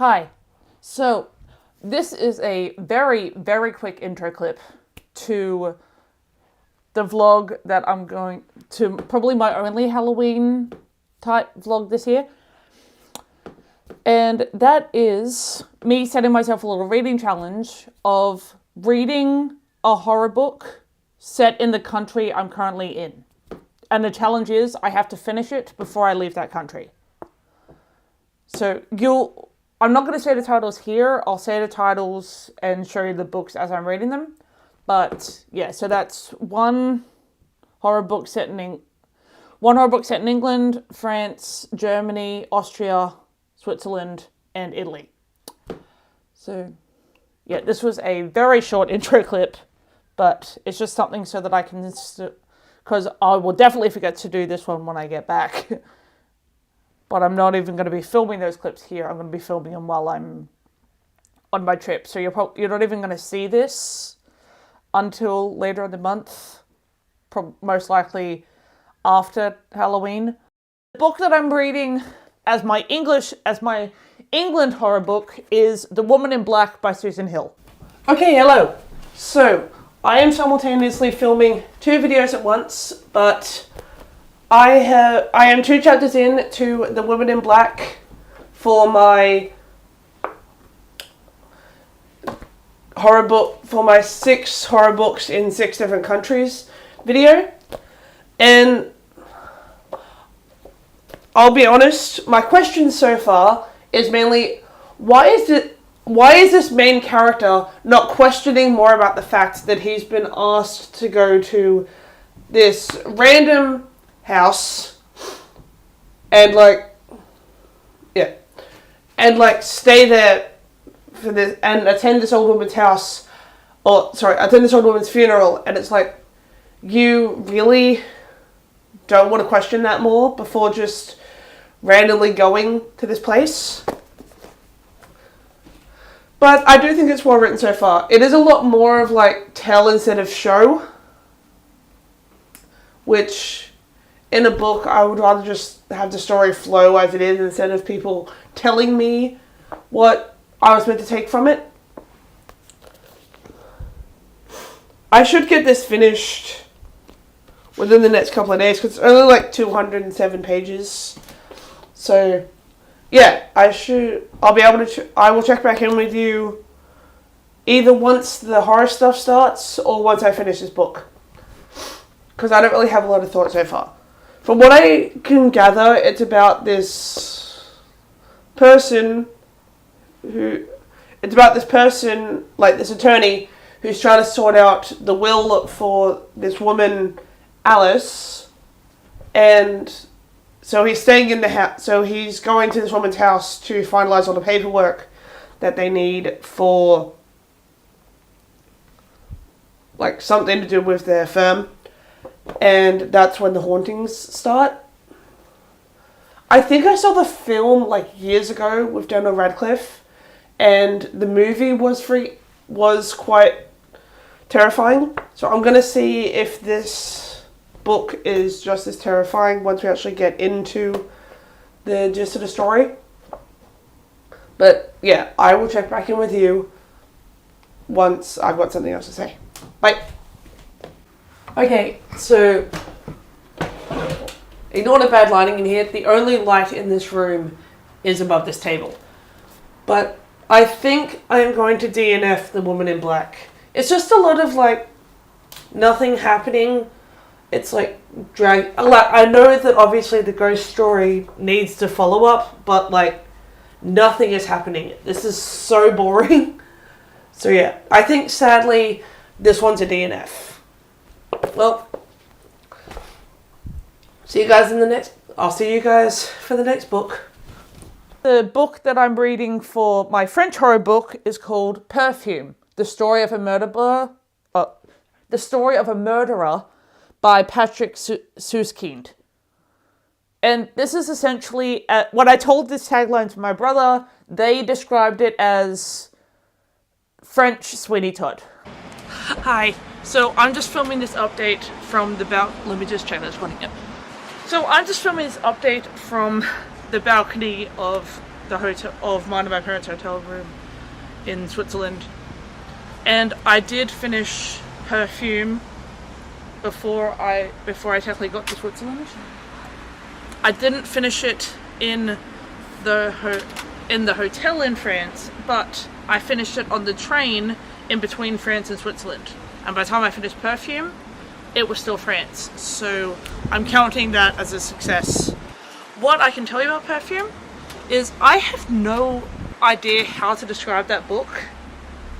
Hi. So, this is a very, very quick intro clip to the vlog that I'm going to, probably my only Halloween type vlog this year. And that is me setting myself a little reading challenge of reading a horror book set in the country I'm currently in. And the challenge is I have to finish it before I leave that country. So I'm not going to say the titles here. I'll say the titles and show you the books as I'm reading them. But yeah, so that's one horror book set in England, France, Germany, Austria, Switzerland, and Italy. So yeah, this was a very short intro clip, but it's just something so that I can, because I will definitely forget to do this one when I get back. But I'm not even going to be filming those clips here. I'm going to be filming them while I'm on my trip. So you're not even going to see this until later in the month, most likely after Halloween. The book that I'm reading as my England horror book is The Woman in Black by Susan Hill. Okay, hello. So I am simultaneously filming two videos at once, but I am 2 chapters in to The Woman in Black for my horror book, for my 6 horror books in 6 different countries video. And I'll be honest, my question so far is mainly, why is this main character not questioning more about the fact that he's been asked to go to this random house and stay there for this and attend this old woman's house, attend this old woman's funeral, and it's like, you really don't want to question that more before just randomly going to this place? But I do think it's well written so far. It is a lot more of like tell instead of show, which in a book I would rather just have the story flow as it is instead of people telling me what I was meant to take from it. I should get this finished within the next couple of days because it's only like 207 pages. So yeah, I will check back in with you either once the horror stuff starts or once I finish this book, because I don't really have a lot of thoughts so far. From what I can gather, it's about this person, like this attorney, who's trying to sort out the will for this woman, Alice, and so he's staying in the house. So he's going to this woman's house to finalize all the paperwork that they need for like something to do with their firm. And that's when the hauntings start. I think I saw the film like years ago with Daniel Radcliffe, and the movie was quite terrifying. So I'm gonna see if this book is just as terrifying once we actually get into the gist of the story. But yeah, I will check back in with you once I've got something else to say. Bye. Okay, so ignore the bad lighting in here. The only light in this room is above this table. But I think I am going to DNF The Woman in Black. It's just a lot of like nothing happening. It's like drag. I know that obviously the ghost story needs to follow up, but like nothing is happening. This is so boring. So yeah, I think sadly this one's a DNF. Well, I'll see you guys for the next book. The book that I'm reading for my French horror book is called Perfume: The Story of a Murderer by Patrick Suskind. And this is essentially, when I told this tagline to my brother, they described it as French Sweeney Todd. Hi. So I'm just filming this update from the let me just check this one again. So I'm just filming this update from the balcony of the hotel of mine and my parents' hotel room in Switzerland, and I did finish Perfume before I technically got to Switzerland. I didn't finish it in the hotel in France, but I finished it on the train in between France and Switzerland. And by the time I finished Perfume, it was still France. So I'm counting that as a success. What I can tell you about Perfume is I have no idea how to describe that book,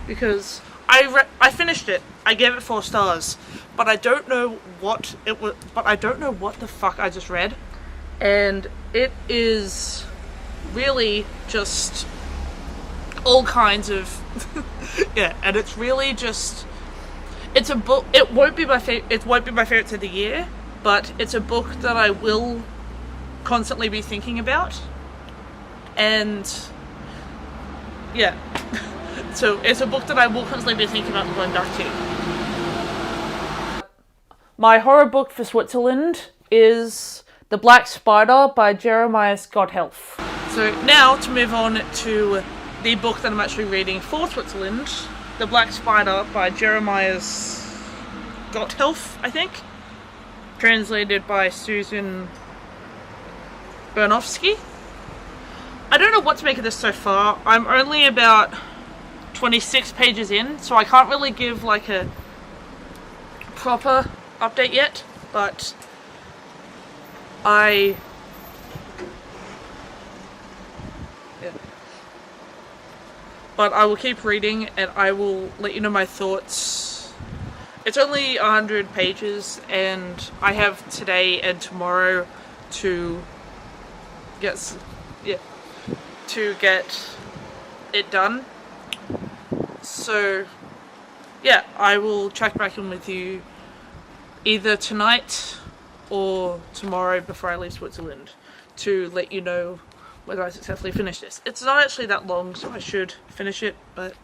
because I finished it. I gave it 4 stars, but I don't know what it was. But I don't know what the fuck I just read, and it is really just all kinds of yeah. And it's really just, it's a book. It won't be my favorite of the year, but it's a book that I will constantly be thinking about, and yeah. So it's a book that I will constantly be thinking about going back to. My horror book for Switzerland is The Black Spider by Jeremiah Gotthelf. So now to move on to the book that I'm actually reading for Switzerland, The Black Spider by Jeremiah Gotthelf, I think. Translated by Susan Bernofsky. I don't know what to make of this so far. I'm only about 26 pages in, so I can't really give like a proper update yet, but I will keep reading and I will let you know my thoughts. It's only 100 pages and I have today and tomorrow to get it done. So yeah, I will check back in with you either tonight or tomorrow before I leave Switzerland to let you know whether I successfully finish this. It's not actually that long, so I should finish it, but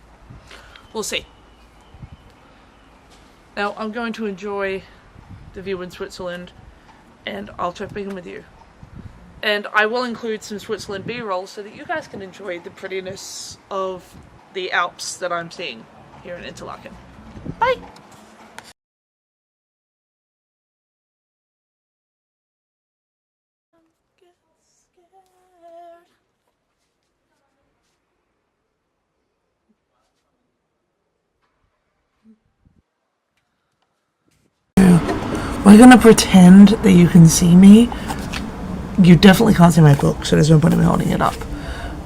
we'll see. Now I'm going to enjoy the view in Switzerland and I'll check back in with you. And I will include some Switzerland B-roll so that you guys can enjoy the prettiness of the Alps that I'm seeing here in Interlaken. Bye! We're gonna pretend that you can see me. You definitely can't see my book, so there's no point in me holding it up,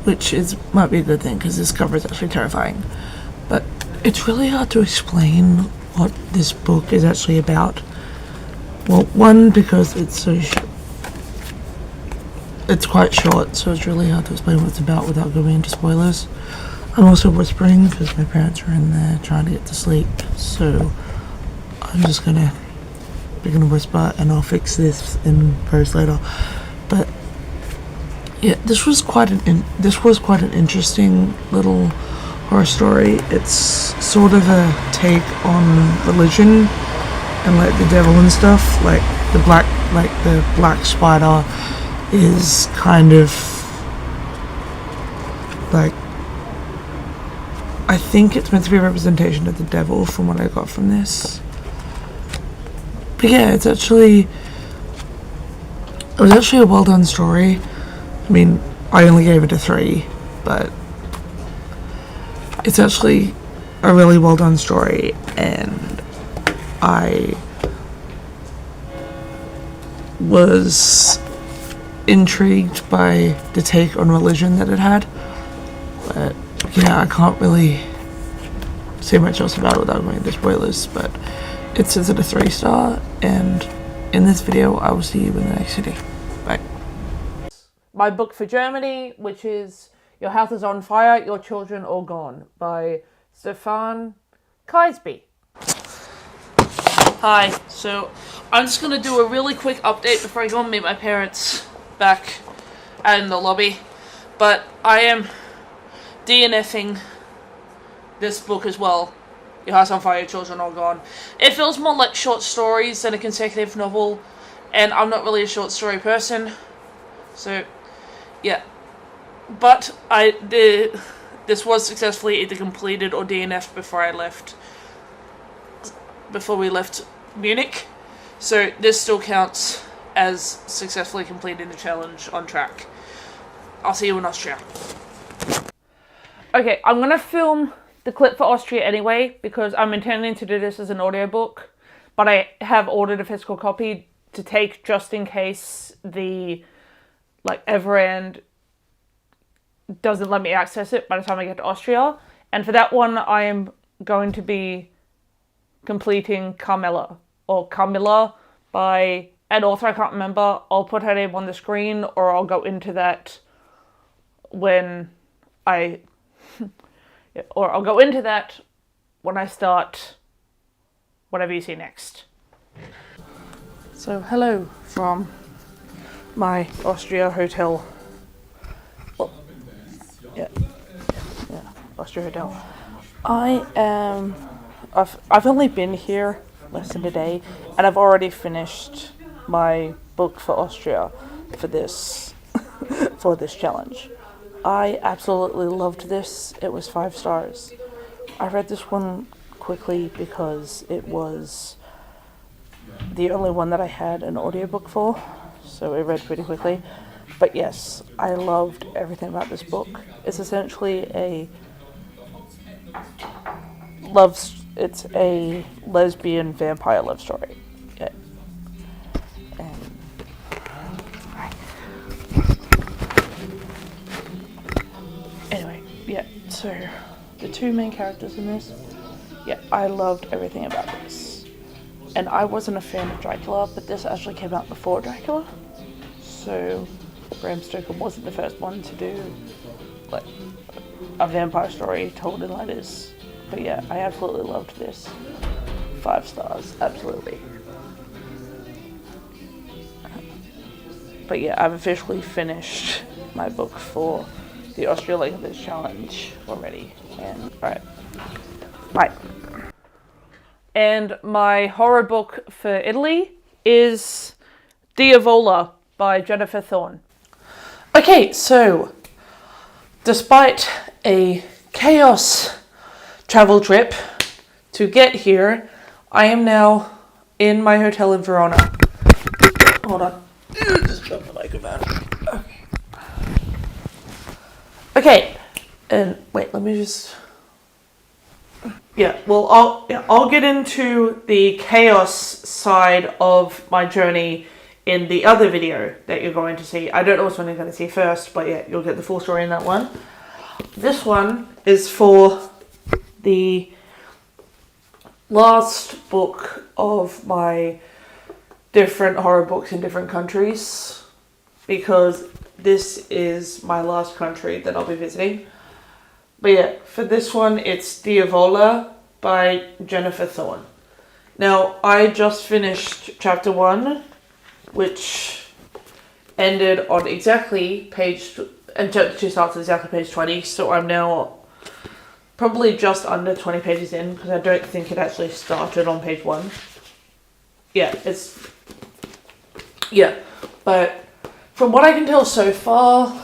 which might be a good thing because this cover is actually terrifying. But it's really hard to explain what this book is actually about. Well, one, because it's quite short, so it's really hard to explain what it's about without going into spoilers. I'm also whispering because my parents are in there trying to get to sleep, so I'm just gonna whisper and I'll fix this in post later. But yeah, this was quite an interesting little horror story. It's sort of a take on religion and like the devil and stuff. Like the black spider is kind of like, I think it's meant to be a representation of the devil from what I got from this. But yeah, it was actually a well done story. I mean, I only gave it a 3, but it's actually a really well done story, and I was intrigued by the take on religion that it had. But yeah, I can't really say much else about it without going into spoilers, but it says it a 3-star, and in this video I will see you in the next video. Bye. My book for Germany, which is Your House is on Fire, Your Children All Gone by Stefan Kaisby. Hi, so I'm just going to do a really quick update before I go and meet my parents back out in the lobby, but I am DNFing this book as well. Your House on Fire, Your Children All Gone. It feels more like short stories than a consecutive novel, and I'm not really a short story person, so yeah. but this was successfully either completed or DNF'd before we left Munich. So this still counts as successfully completing the challenge on track. I'll see you in Austria. Okay, I'm gonna film the clip for Austria anyway, because I'm intending to do this as an audiobook, but I have ordered a physical copy to take just in case the Everend doesn't let me access it by the time I get to Austria. And for that one, I am going to be completing Carmilla by an author I can't remember. I'll put her name on the screen, or I'll go into that when I start whatever you see next. So hello from my Austria hotel. Oh, yeah, Austria hotel. I've only been here less than a day, and I've already finished my book for Austria for this for this challenge. I absolutely loved this. It was 5 stars. I read this one quickly because it was the only one that I had an audiobook for, so I read pretty quickly. But yes, I loved everything about this book. It's essentially it's a lesbian vampire love story. Yeah. Anyway, yeah, so the 2 main characters in this, yeah, I loved everything about this. And I wasn't a fan of Dracula, but this actually came out before Dracula, so Bram Stoker wasn't the first one to do a vampire story told in letters. But yeah, I absolutely loved this. 5 stars, absolutely. But yeah, I've officially finished my book for the Austria Language Challenge already. And alright, bye. And my horror book for Italy is Diavola by Jennifer Thorne. Okay, so despite a chaos travel trip to get here, I am now in my hotel in Verona. Hold on. Just drop the microphone. Okay. And wait, let me just... Yeah, well, I'll get into the chaos side of my journey in the other video that you're going to see. I don't know which one you're going to see first, but yeah, you'll get the full story in that one. This one is for the last book of my different horror books in different countries, because this is my last country that I'll be visiting. But yeah, for this one, it's Diavola by Jennifer Thorne. Now, I just finished chapter 1, which ended on exactly and chapter 2 starts at exactly page 20, so I'm now probably just under 20 pages in, because I don't think it actually started on page 1. Yeah, but from what I can tell so far,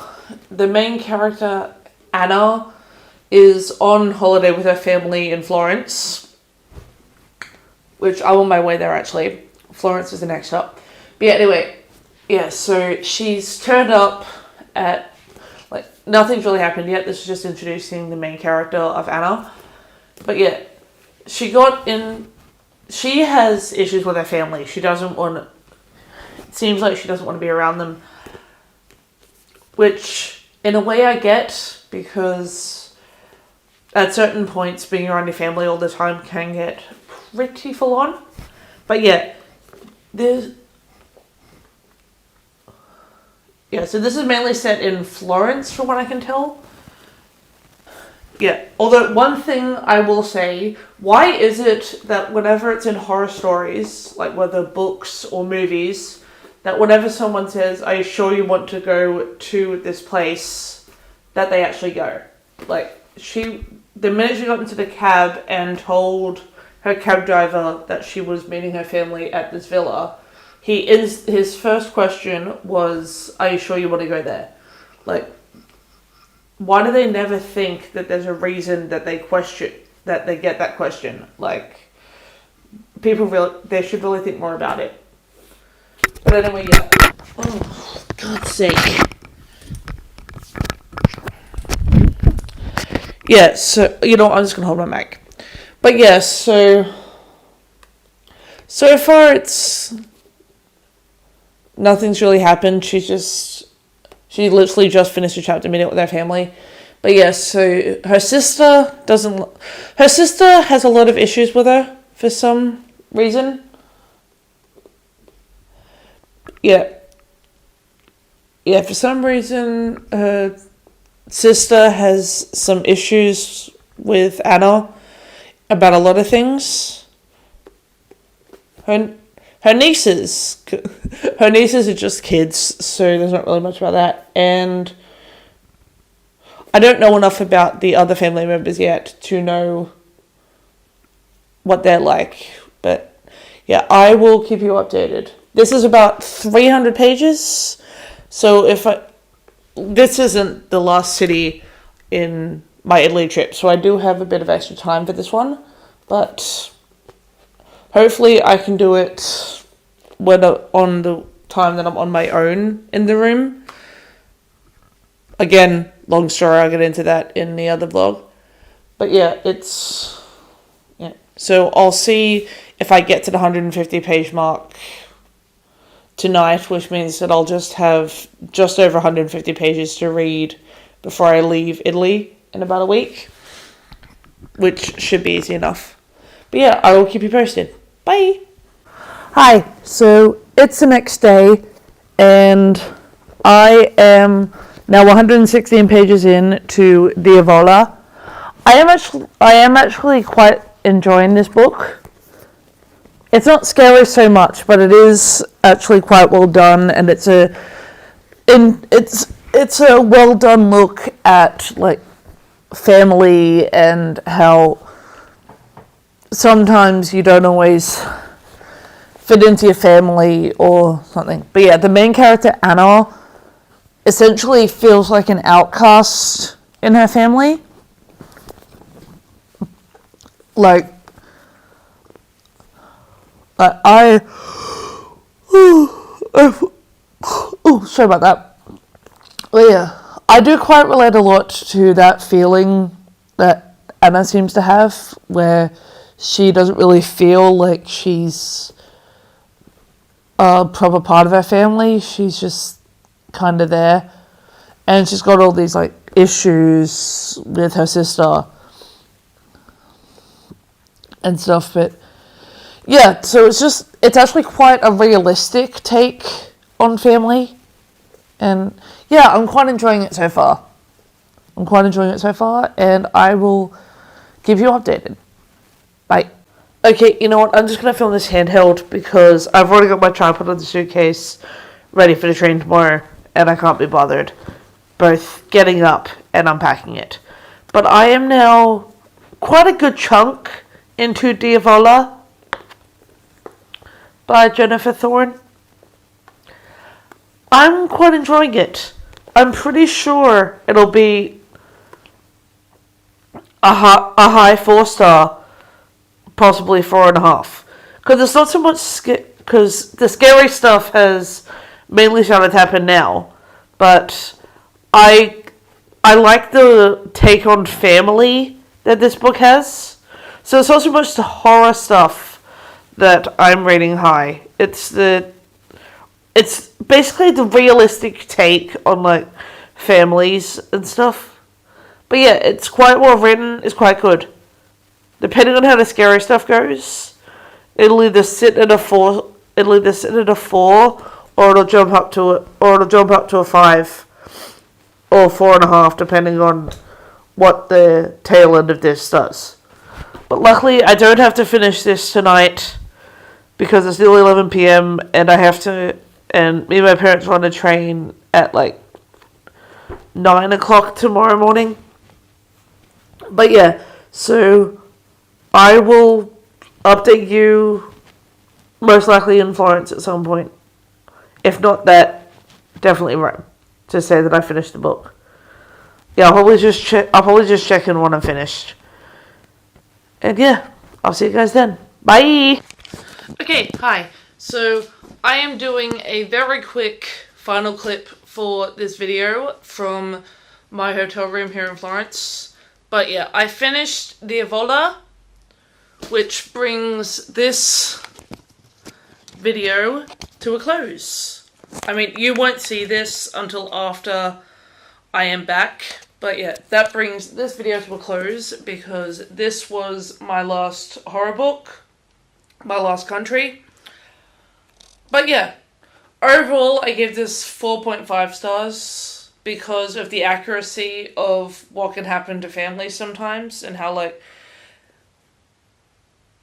the main character, Anna, is on holiday with her family in Florence, which I'm on my way there actually. Florence is the next stop. But yeah, anyway, yeah, so she's turned up at, nothing's really happened yet. This is just introducing the main character of Anna. But yeah, she has issues with her family. It seems like she doesn't want to be around them, which in a way I get, because at certain points being around your family all the time can get pretty full on. But yeah, so this is mainly set in Florence from what I can tell. Yeah, although one thing I will say, why is it that whenever it's in horror stories, whether books or movies, that whenever someone says, "Are you sure you want to go to this place?" that they actually go? The minute she got into the cab and told her cab driver that she was meeting her family at this villa, his first question was, "Are you sure you want to go there?" why do they never think that there's a reason that they get that question? Like, they should really think more about it. But anyway, yeah. Oh, God's sake. Yeah, so, I'm just going to hold my mic. But yeah, so far nothing's really happened. She literally just finished a chapter meeting with her family. But yeah, so her sister has a lot of issues with her for some reason. Yeah, for some reason, her sister has some issues with Anna about a lot of things. Her nieces are just kids, so there's not really much about that. And I don't know enough about the other family members yet to know what they're like. But yeah, I will keep you updated. This is about 300 pages, so this isn't the last city in my Italy trip, so I do have a bit of extra time for this one, but hopefully I can do it on the time that I'm on my own in the room. Again, long story, I'll get into that in the other vlog. But yeah, so I'll see if I get to the 150 page mark tonight, which means that I'll just have just over 150 pages to read before I leave Italy in about a week, which should be easy enough. But yeah, I will keep you posted. Bye! Hi, so it's the next day, and I am now 116 pages in to Diavola. I am actually quite enjoying this book. It's not scary so much, but it is actually quite well done, and it's a well done look at like family and how sometimes you don't always fit into your family or something. But yeah, the main character Anna essentially feels like an outcast in her family. Like sorry about that. But yeah, I do quite relate a lot to that feeling that Anna seems to have, where she doesn't really feel like she's a proper part of her family. She's just kind of there, and she's got all these like issues with her sister and stuff. But yeah, so it's actually quite a realistic take on family. And yeah, I'm quite enjoying it so far. And I will keep you updated. Bye. Okay, you know what? I'm just going to film this handheld because I've already got my tripod on the suitcase ready for the train tomorrow, and I can't be bothered both getting up and unpacking it. But I am now quite a good chunk into Diavola by Jennifer Thorne. I'm quite enjoying it. I'm pretty sure it'll be a high 4-star, possibly 4.5. Because it's not so much because the scary stuff has mainly started to happen now, but I like the take on family that this book has. So it's not so much the horror stuff that I'm rating high. It's basically the realistic take on like families and stuff. But yeah, it's quite well written. It's quite good. Depending on how the scary stuff goes, it'll either sit at a 4, or it'll jump up to a 5 or 4.5, depending on what the tail end of this does. But luckily, I don't have to finish this tonight because it's nearly 11 p.m. and and me and my parents are on a train at like 9 o'clock tomorrow morning. But yeah, so I will update you most likely in Florence at some point. If not that, definitely Rome, to say that I finished the book. yeah, I'll probably just check in when I'm finished. And yeah, I'll see you guys then. Bye! Okay, hi. So, I am doing a very quick final clip for this video from my hotel room here in Florence. But yeah, I finished the Evola, which brings this video to a close. I mean, you won't see this until after I am back, but yeah, that brings this video to a close because this was my last horror book, my last country. But yeah, overall I give this 4.5 stars because of the accuracy of what can happen to families sometimes and how, like,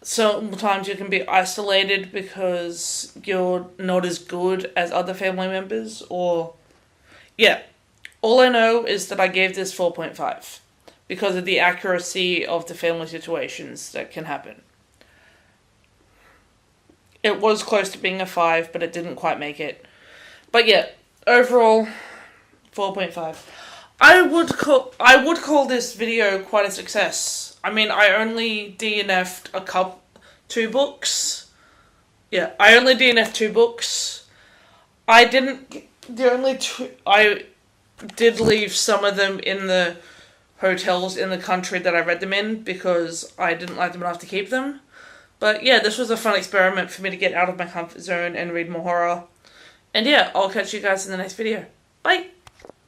sometimes you can be isolated because you're not as good as other family members, or yeah. All I know is that I gave this 4.5 because of the accuracy of the family situations that can happen. It was close to being a 5, but it didn't quite make it. But yeah, overall, 4.5. I would call this video quite a success. I mean, I only DNF'd 2 books. Yeah, I only DNF'd 2 books. I did leave some of them in the hotels in the country that I read them in because I didn't like them enough to keep them. But yeah, this was a fun experiment for me to get out of my comfort zone and read more horror. And yeah, I'll catch you guys in the next video. Bye!